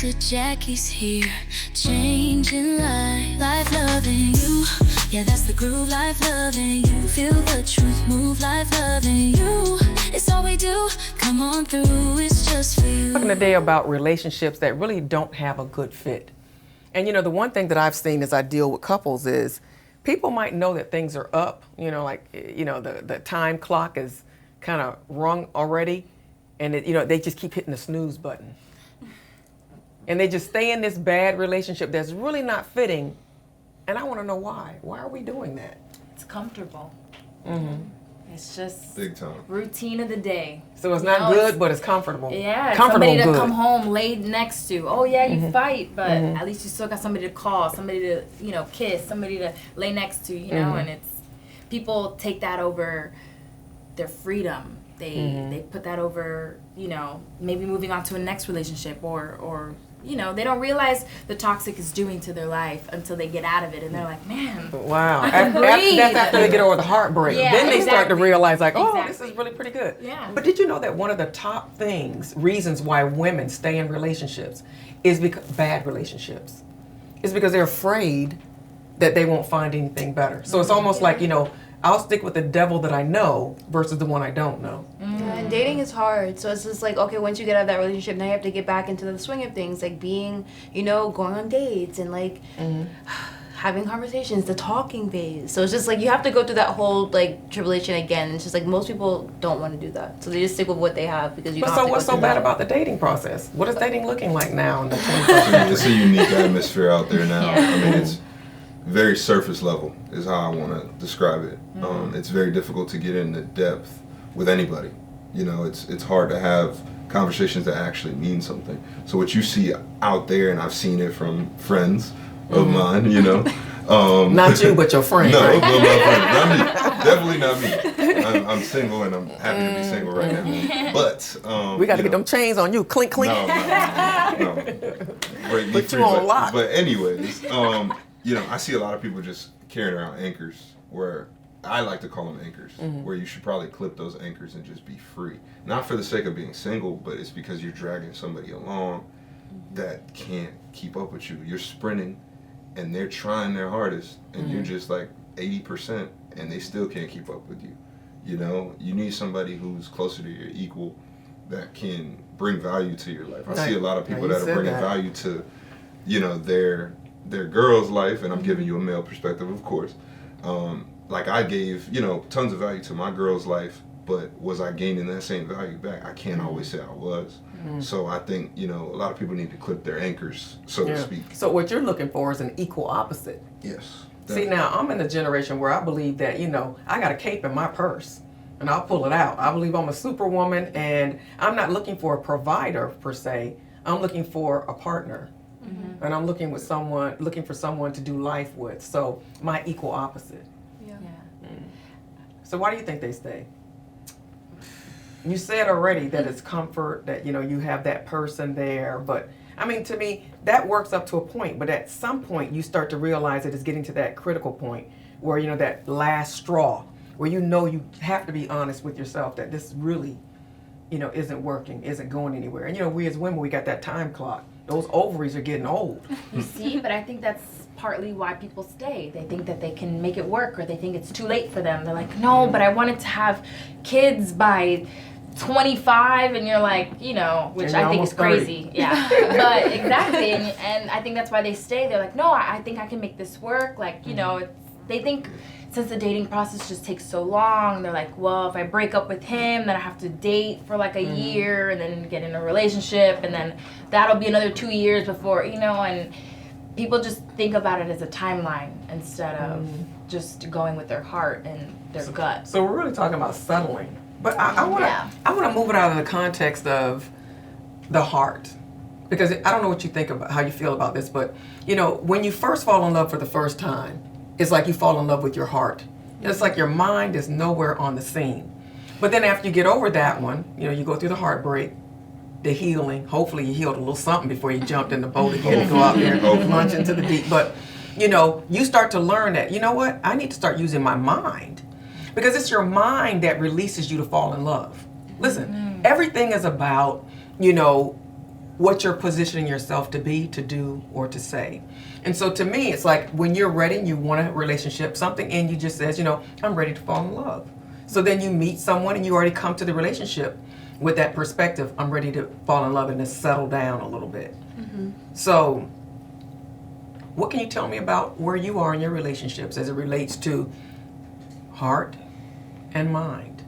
Dr.Jackie's here, changing life loving you. Yeah, that's the groove, life loving you. Feel the truth, move, life loving you. It's all we do, come on through, it's just for you. Talking today about relationships that really don't have a good fit. And the one thing that I've seen as I deal with couples is people might know that things are up, the time clock is kind of rung already, and they just keep hitting the snooze button. And they just stay in this bad relationship that's really not fitting. And I want to know why. Why are we doing that? It's comfortable. Mm-hmm. It's just big time routine of the day. So it's not good, but it's comfortable. Yeah, comfortable somebody to good. come home laid next to. Oh yeah, you fight, but Mm-hmm. at least you still got somebody to call, somebody to kiss, somebody to lay next to. And it's people take that over their freedom. They put that over maybe moving on to a next relationship or they don't realize the toxic is doing to their life until they get out of it, and they're like, man, wow. I can breathe. That's after they get over the heartbreak. Yeah, then they start to exactly. realize, like, oh, Exactly. this is really pretty good. Yeah. But did you know that one of the top reasons why women stay in relationships is because bad relationships, is because they're afraid that they won't find anything better. So it's almost like, I'll stick with the devil that I know versus the one I don't know. Yeah, and dating is hard. So it's just like, okay, once you get out of that relationship, now you have to get back into the swing of things, like being, going on dates and like having conversations, the talking phase. So it's just like you have to go through that whole like tribulation again. It's just like most people don't want to do that. So they just stick with what they have because you don't have to go what's so through bad that. about the dating process? What is dating looking like now in the 21st It's a unique atmosphere out there now. Yeah. I mean, it's very surface level is how I want to describe it. It's very difficult to get into depth with anybody. It's hard to have conversations that actually mean something. So what you see out there, and I've seen it from friends of mine, Not you, but your friend. No, right? but my friends, not me. Definitely not me. I'm single, and I'm happy to be single right now. But We got to get them chains on you. Clink, clink. No. Break me Put free. you on lock. But anyways, I see a lot of people just carrying around anchors, where I like to call them anchors, where you should probably clip those anchors and just be free. Not for the sake of being single, but it's because you're dragging somebody along that can't keep up with you. You're sprinting, and they're trying their hardest, and you're just like 80%, and they still can't keep up with you. You need somebody who's closer to your equal that can bring value to your life. I see a lot of people that are bringing value to, their girl's life, and I'm giving you a male perspective, of course. Like I gave, tons of value to my girl's life, but was I gaining that same value back? I can't always say I was. So I think, a lot of people need to clip their anchors, so to speak. So what you're looking for is an equal opposite. Yes. See, now I'm in the generation where I believe that, I got a cape in my purse and I'll pull it out. I believe I'm a superwoman, and I'm not looking for a provider per se. I'm looking for a partner. And I'm looking for someone to do life with. So my equal opposite. Yeah. So why do you think they stay? You said already that it's comfort, that you have that person there, but I mean, to me, that works up to a point, but at some point you start to realize that it's getting to that critical point where that last straw, where you have to be honest with yourself that this really isn't working, isn't going anywhere. And we as women, we got that time clock. Those ovaries are getting old. You see, but I think that's partly why people stay. They think that they can make it work, or they think it's too late for them. They're like, no, but I wanted to have kids by 25, and you're like, which I think is crazy. 30. Yeah, but exactly, and I think that's why they stay. They're like, no, I think I can make this work. Like, they think since the dating process just takes so long, they're like, well, if I break up with him, then I have to date for like a year and then get in a relationship, and then that'll be another 2 years before, and people just think about it as a timeline instead of just going with their heart and their gut. So we're really talking about settling. But I want to move it out of the context of the heart, because I don't know what you think about, how you feel about this, but when you first fall in love for the first time, it's like you fall in love with your heart. It's like your mind is nowhere on the scene. But then after you get over that one, you go through the heartbreak, the healing. Hopefully you healed a little something before you jumped in the boat again and go out there and launch into the deep. But you start to learn that, what? I need to start using my mind. Because it's your mind that releases you to fall in love. Listen, everything is about, what you're positioning yourself to be, to do, or to say. And so to me, it's like when you're ready and you want a relationship, something in you just says, I'm ready to fall in love. So then you meet someone and you already come to the relationship with that perspective. I'm ready to fall in love and to settle down a little bit. So what can you tell me about where you are in your relationships as it relates to heart and mind?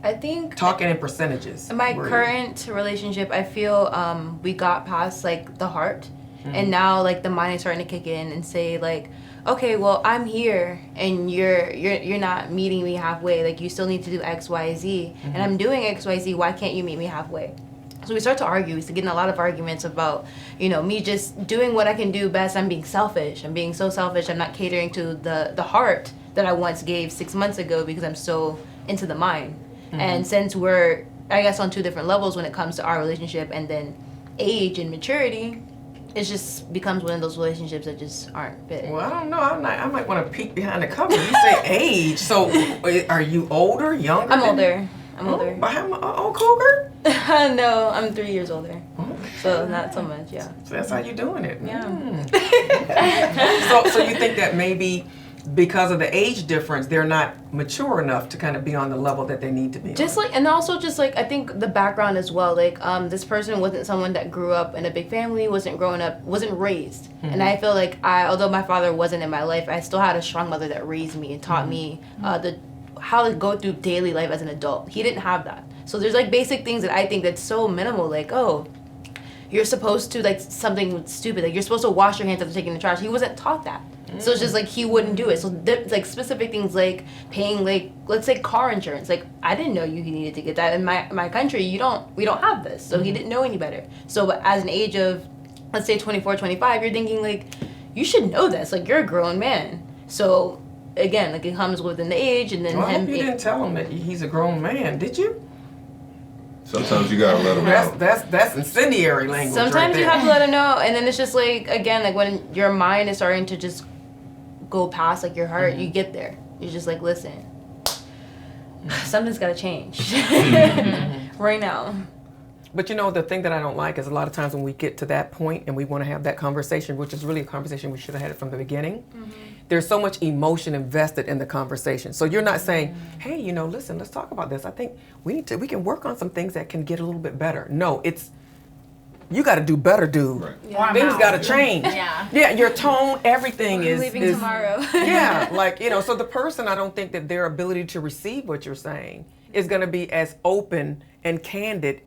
I think talking in percentages. My current relationship, I feel we got past like the heart, and now like the mind is starting to kick in and say like, okay, well I'm here and you're not meeting me halfway. Like you still need to do X, Y, Z, and I'm doing X, Y, Z. Why can't you meet me halfway? So we start to argue. We start getting a lot of arguments about, me just doing what I can do best. I'm being selfish. I'm being so selfish. I'm not catering to the heart that I once gave 6 months ago because I'm so into the mind. And since we're, I guess, on two different levels when it comes to our relationship and then age and maturity, it just becomes one of those relationships that just aren't fit. Well, I don't know. I might want to peek behind the cover. You say age. So are you older, younger? I'm older. I'm older. But I'm an old cougar? No, I'm 3 years older. So not so much, yeah. So that's how you're doing it. Yeah. So you think that maybe because of the age difference, they're not mature enough to kind of be on the level that they need to be just on. like, and also just like, I think the background as well, like this person wasn't someone that grew up in a big family, wasn't raised. And I feel like although my father wasn't in my life, I still had a strong mother that raised me and taught me how to go through daily life as an adult. He didn't have that. So there's like basic things that I think that's so minimal, like, oh, you're supposed to, like, something stupid, like you're supposed to wash your hands after taking the trash. He wasn't taught that. So it's just like he wouldn't do it. So like specific things like paying, like, let's say car insurance. Like I didn't know you needed to get that. In my country, we don't have this. So he didn't know any better. So as an age of, let's say 24, 25, you're thinking like, you should know this. Like you're a grown man. So again, like it comes within the age and then I hope you didn't tell him that he's a grown man, did you? Sometimes you gotta let them know. That's incendiary language. Sometimes right you there. have to let them know, and then it's just like, again, like when your mind is starting to just go past like your heart, you get there. You're just like, listen, something's gotta change right now. But the thing that I don't like is a lot of times when we get to that point and we want to have that conversation, which is really a conversation we should have had it from the beginning, there's so much emotion invested in the conversation. So you're not saying, hey, listen, let's talk about this. I think we can work on some things that can get a little bit better. No, it's, you got to do better, dude. Right. Yeah. Things got to change. Yeah. Your tone, everything is leaving tomorrow. Yeah, like, so the person, I don't think that their ability to receive what you're saying is going to be as open and candid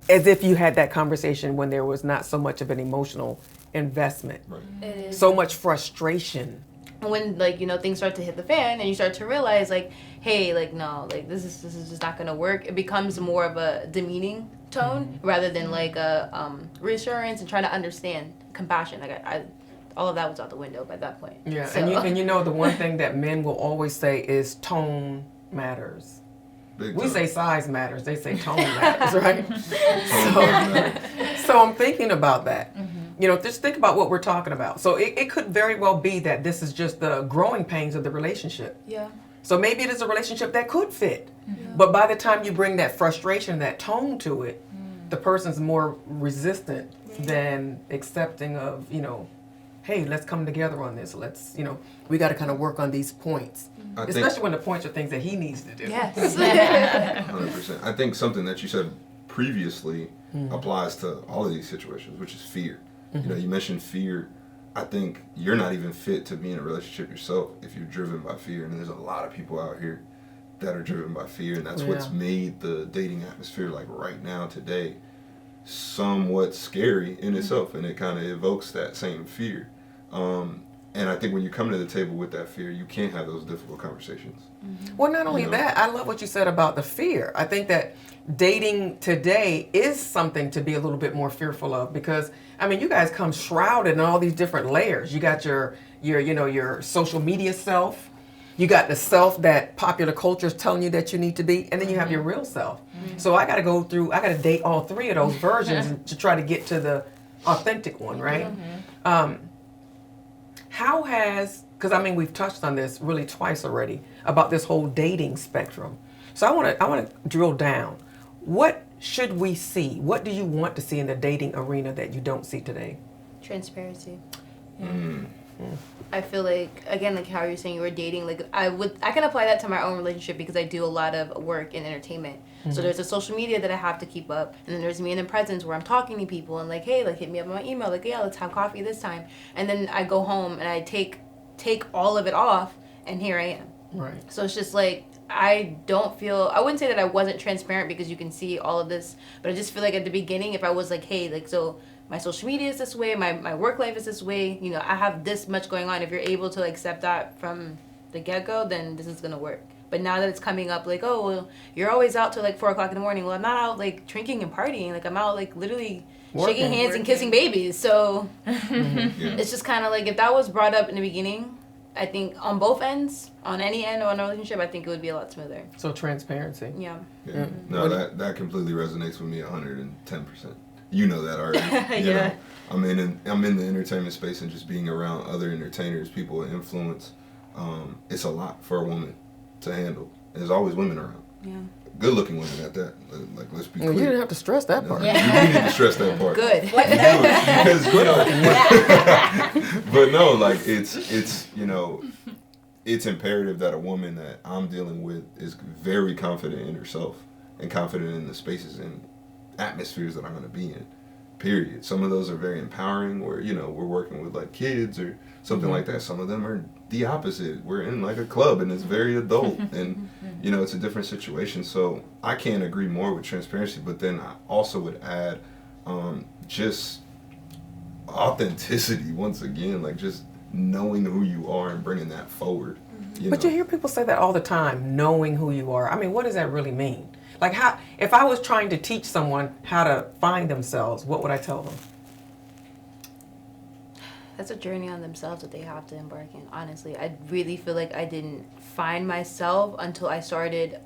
as if you had that conversation when there was not so much of an emotional investment. Right. It is. So much frustration. When like things start to hit the fan and you start to realize like, hey, like no, like this is just not gonna work. It becomes more of a demeaning tone rather than like a reassurance and trying to understand, compassion. Like I all of that was out the window by that point. Yeah, So. and the one thing that men will always say is tone matters. Big We time. say size matters, they say tone matters, right? Tone matters. So I'm thinking about that. Just think about what we're talking about. So it could very well be that this is just the growing pains of the relationship. Yeah. So maybe it is a relationship that could fit. But by the time you bring that frustration, that tone to it, the person's more resistant than accepting of, hey, let's come together on this. Let's, we got to kind of work on these points. Especially when the points are things that he needs to do. Yes. 100%. I think something that you said previously applies to all of these situations, which is fear. You mentioned fear. I think you're not even fit to be in a relationship yourself if you're driven by fear. And there's a lot of people out here that are driven by fear, and that's what's made the dating atmosphere, like right now, today, somewhat scary in itself, and it kind of evokes that same fear. And I think when you come to the table with that fear, you can't have those difficult conversations. Well, not only that, I love what you said about the fear. I think that dating today is something to be a little bit more fearful of because, you guys come shrouded in all these different layers. You got your social media self. You got the self that popular culture is telling you that you need to be, and then you have your real self. So I got to date all three of those versions to try to get to the authentic one, right? How has, because we've touched on this really twice already about this whole dating spectrum. So I want to drill down. What should we see? What do you want to see in the dating arena that you don't see today? Transparency. Mm. I feel like, again, like how you're saying you were dating, like I can apply that to my own relationship because I do a lot of work in entertainment. So there's a social media that I have to keep up, and then there's me in the presence where I'm talking to people and like, hey, like hit me up on my email, like, yeah, let's have coffee this time. And then I go home and I take all of it off, and here I am. Right. So it's just like, I wouldn't say that I wasn't transparent because you can see all of this, but I just feel like at the beginning, if I was like, hey, like, so my social media is this way, my work life is this way, you know, I have this much going on. If you're able to accept that from the get-go, then this is going to work. But now that it's coming up, like, oh, well, you're always out till like 4 o'clock in the morning. Well, I'm not out like drinking and partying. Like, I'm out like literally shaking hands and kissing babies. So it's just kind of like, if that was brought up in the beginning, I think on both ends, on any end of a relationship, I think it would be a lot smoother. So transparency. Yeah. No, that completely resonates with me 110%. You know that already. You know, I'm in the entertainment space, and just being around other entertainers, people with influence, it's a lot for a woman to handle. There's always women around. Yeah. Good looking women at that. Like, let's be clear. You didn't have to stress that part. You do need to stress that part. Good. Because, you know, but no, like it's you know, it's imperative that a woman that I'm dealing with is very confident in herself and confident in the spaces and atmospheres that I'm going to be in. Period. Some of those are very empowering, where, you know, we're working with like kids or something like that. Some of them are the opposite. We're in like a club and it's very adult, and you know, it's a different situation. So I can't agree more with transparency, but then I also would add just authenticity once again, like just knowing who you are and bringing that forward. You hear people say that all the time, knowing who you are. I mean, what does that really mean? Like, how, if I was trying to teach someone how to find themselves, what would I tell them? That's a journey on themselves that they have to embark in, honestly. I really feel like I didn't find myself until I started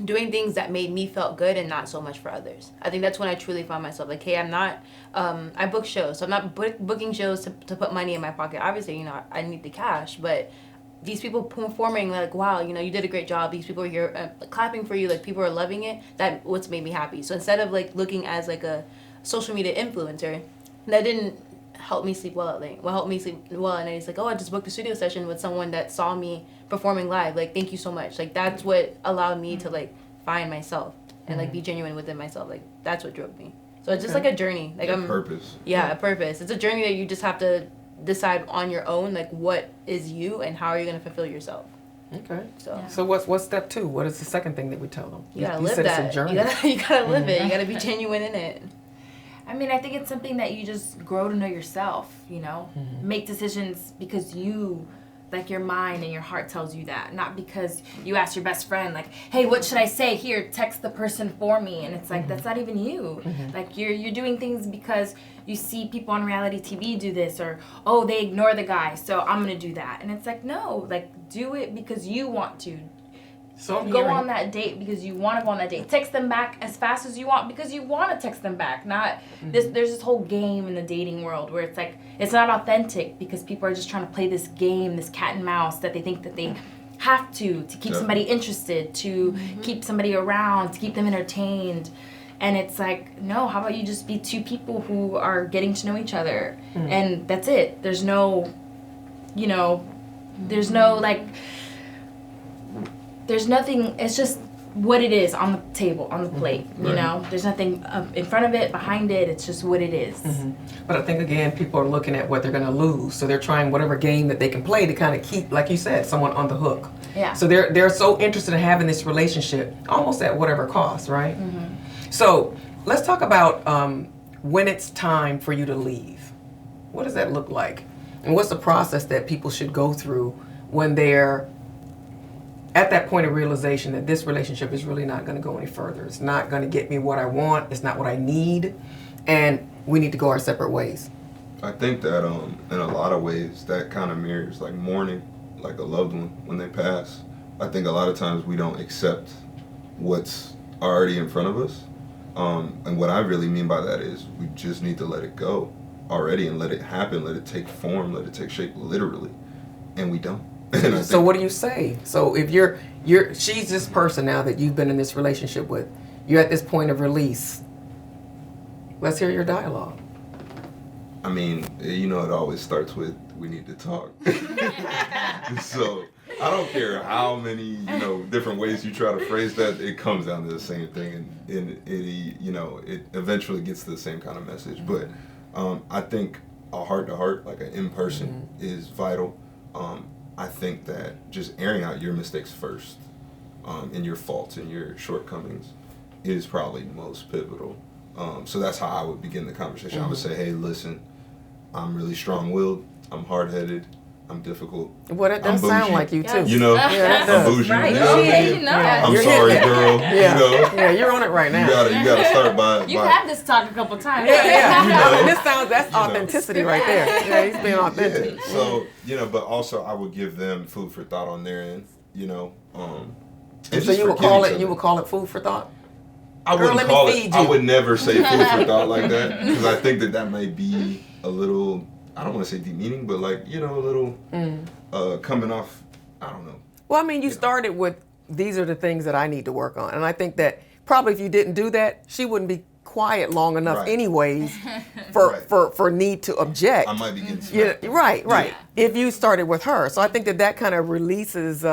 doing things that made me felt good and not so much for others. I think that's when I truly found myself. Like, hey, I'm not, I book shows, so I'm not booking shows to put money in my pocket. Obviously, you know, I need the cash, but these people performing, like, wow, you know, you did a great job. These people are here clapping for you. Like, people are loving it. That's what's made me happy. So instead of like looking as like a social media influencer, that didn't help me sleep well at night. What helped me sleep well at night is like, oh, I just booked a studio session with someone that saw me performing live. Like, thank you so much. Like, that's what allowed me to like find myself and like be genuine within myself. Like, that's what drove me. So it's just like a journey. Like, a purpose. Yeah, a purpose. It's a journey that you just have to decide on your own, like, what is you and how are you going to fulfill yourself. Okay. So what's step 2? What is the second thing that we tell them? You gotta live that. It's a journey. You gotta live it. You gotta be genuine in it. I mean, I think it's something that you just grow to know yourself, you know? Make decisions because you, like, your mind and your heart tells you that, not because you ask your best friend, like, hey, what should I say? Here, text the person for me. And it's like, that's not even you. Like, you're doing things because you see people on reality TV do this, or, oh, they ignore the guy, so I'm going to do that. And it's like, no, like, do it because you want to. So go on that date because you want to go on that date. Text them back as fast as you want because you want to text them back. Not this. There's this whole game in the dating world where it's like, it's not authentic because people are just trying to play this game, this cat and mouse, that they think that they have to keep somebody interested, to keep somebody around, to keep them entertained. And it's like, no, how about you just be two people who are getting to know each other, and that's it. There's no, you know, there's no like, there's nothing. It's just what it is on the table, on the plate. You know, there's nothing in front of it, behind it. It's just what it is. But I think, again, people are looking at what they're going to lose, so they're trying whatever game that they can play to kind of keep, like you said, someone on the hook. Yeah. So they're so interested in having this relationship, almost at whatever cost, right? So let's talk about when it's time for you to leave. What does that look like? And what's the process that people should go through when they're at that point of realization that this relationship is really not going to go any further? It's not going to get me what I want. It's not what I need. And we need to go our separate ways. I think that in a lot of ways that kind of mirrors like mourning, like a loved one when they pass. I think a lot of times we don't accept what's already in front of us. And what I really mean by that is we just need to let it go already and let it happen, let it take form, let it take shape literally. And we don't. So what do you say? So if she's this person now that you've been in this relationship with, you're at this point of release. Let's hear your dialogue. I mean, it always starts with, we need to talk. So I don't care how many, different ways you try to phrase that, it comes down to the same thing, and it eventually gets to the same kind of message. But I think a heart-to-heart, like an in-person, is vital. I think that just airing out your mistakes first, and your faults and your shortcomings, is probably most pivotal. So that's how I would begin the conversation. I would say, hey, listen, I'm really strong-willed, I'm hard-headed, I'm difficult. Well, that does sound like you, too. I'm bougie. Right. You know what I mean? I'm You're sorry, hitting it. girl. Yeah, you're on it right now. You gotta start by... You've had this talk a couple times. I mean, that's authenticity right there. Yeah, he's being authentic. Yeah, so, but also I would give them food for thought on their end, and so you would call it food for thought? I wouldn't call it. I would never say food for thought like that, because I think that may be a little, I don't want to say demeaning, but like, a little coming off, I don't know. Well, I mean, you started with, these are the things that I need to work on. And I think that probably if you didn't do that, she wouldn't be quiet long enough anyways for need to object. I might be getting smacked. Right. Yeah. If you started with her. So I think that kind of releases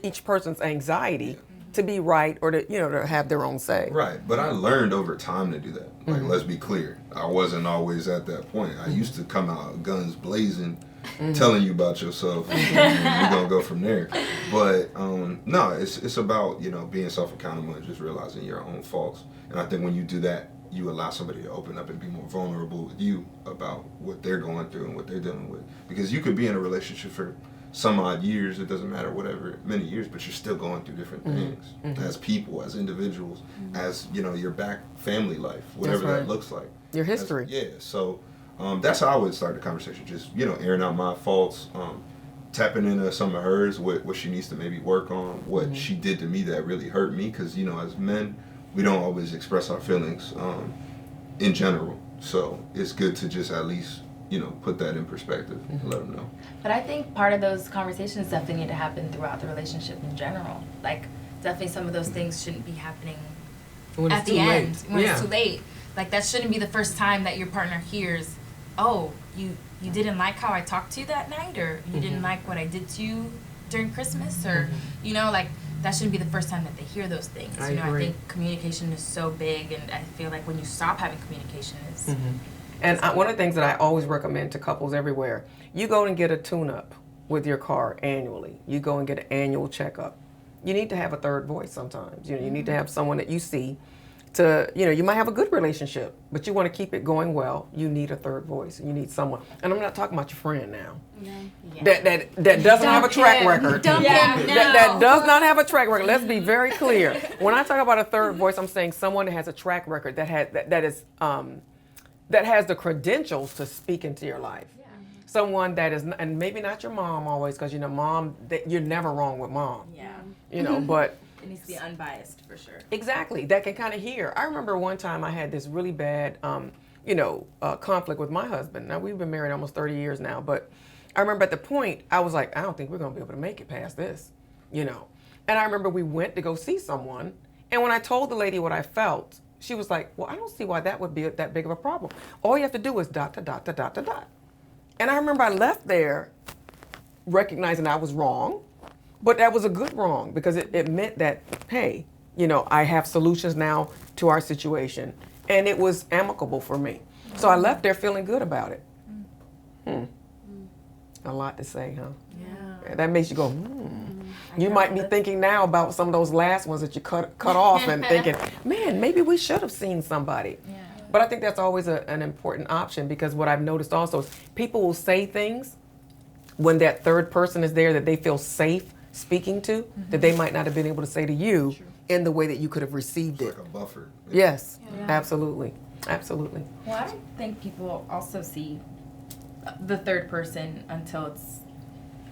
each person's anxiety to be right, or to have their own say. Right, but I learned over time to do that. Like, let's be clear, I wasn't always at that point. I used to come out guns blazing, telling you about yourself, and we're gonna go from there. But no, it's about being self-accountable and just realizing your own faults. And I think when you do that, you allow somebody to open up and be more vulnerable with you about what they're going through and what they're dealing with. Because you could be in a relationship for some odd years, it doesn't matter, whatever, many years, but you're still going through different things as people, as individuals, as your back family life, whatever that looks like. Your history. So that's how I would start the conversation, just airing out my faults, tapping into some of hers, what she needs to maybe work on, what she did to me that really hurt me, because as men, we don't always express our feelings in general, so it's good to just at least put that in perspective and let them know. But I think part of those conversations definitely need to happen throughout the relationship in general. Like, definitely some of those things shouldn't be happening at the end when it's too late. Like, that shouldn't be the first time that your partner hears, oh, you didn't like how I talked to you that night, or you didn't like what I did to you during Christmas, or, like, that shouldn't be the first time that they hear those things. I think communication is so big, and I feel like when you stop having communication, it's... And one of the things that I always recommend to couples everywhere, you go and get a tune-up with your car annually. You go and get an annual checkup. You need to have a third voice sometimes. You need to have someone that you see to, you might have a good relationship, but you want to keep it going well. You need a third voice. You need someone. And I'm not talking about your friend now. That doesn't have a track record. That does not have a track record. Let's be very clear. When I talk about a third voice, I'm saying someone that has a track record, that has the credentials to speak into your life. Someone that is, and maybe not your mom always, because mom, you're never wrong with mom. But it needs to be unbiased for sure. Exactly, that can kind of hear. I remember one time I had this really bad, conflict with my husband. Now we've been married almost 30 years now, but I remember at the point I was like, I don't think we're gonna be able to make it past this, And I remember we went to go see someone, and when I told the lady what I felt, she was like, well, I don't see why that would be that big of a problem. All you have to do is ... And I remember I left there recognizing I was wrong, but that was a good wrong, because it meant that, hey, I have solutions now to our situation, and it was amicable for me. So I left there feeling good about it. A lot to say, huh? Yeah. That makes you go, You might be thinking now about some of those last ones that you cut off and thinking, man, maybe we should have seen somebody. Yeah. But I think that's always an important option, because what I've noticed also is people will say things when that third person is there that they feel safe speaking to, that they might not have been able to say to you in the way that you could have received it. Like a buffer. Yes, absolutely. Absolutely. Well, I don't think people also see the third person until it's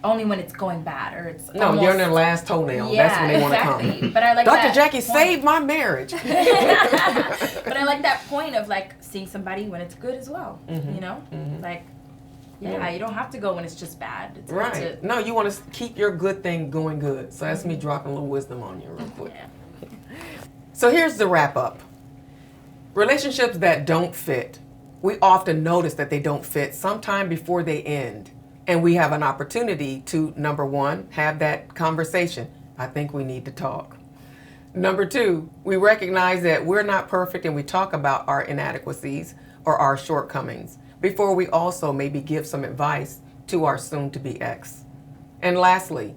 only when it's going bad, or it's you're in their last toenail. That's when they want to come. But I like Dr.Jacquie saved my marriage. But I like that point of like seeing somebody when it's good as well. Like, you don't have to go when it's just bad. It's right. No, you want to keep your good thing going good. So that's me dropping a little wisdom on you real quick. So here's the wrap up. Relationships that don't fit, we often notice that they don't fit sometime before they end. And we have an opportunity to, number one, have that conversation. I think we need to talk. Number two, we recognize that we're not perfect and we talk about our inadequacies or our shortcomings before we also maybe give some advice to our soon-to-be ex. And lastly,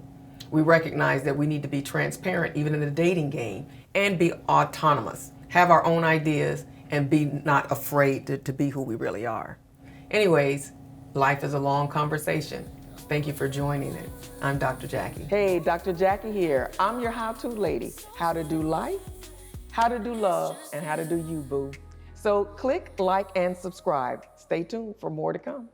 we recognize that we need to be transparent even in the dating game and be autonomous, have our own ideas, and be not afraid to be who we really are. Anyways, life is a long conversation. Thank you for joining it. I'm Dr. Jacquie. Hey, Dr. Jacquie here. I'm your how-to lady. How to do life, how to do love, and how to do you, boo. So click, like, and subscribe. Stay tuned for more to come.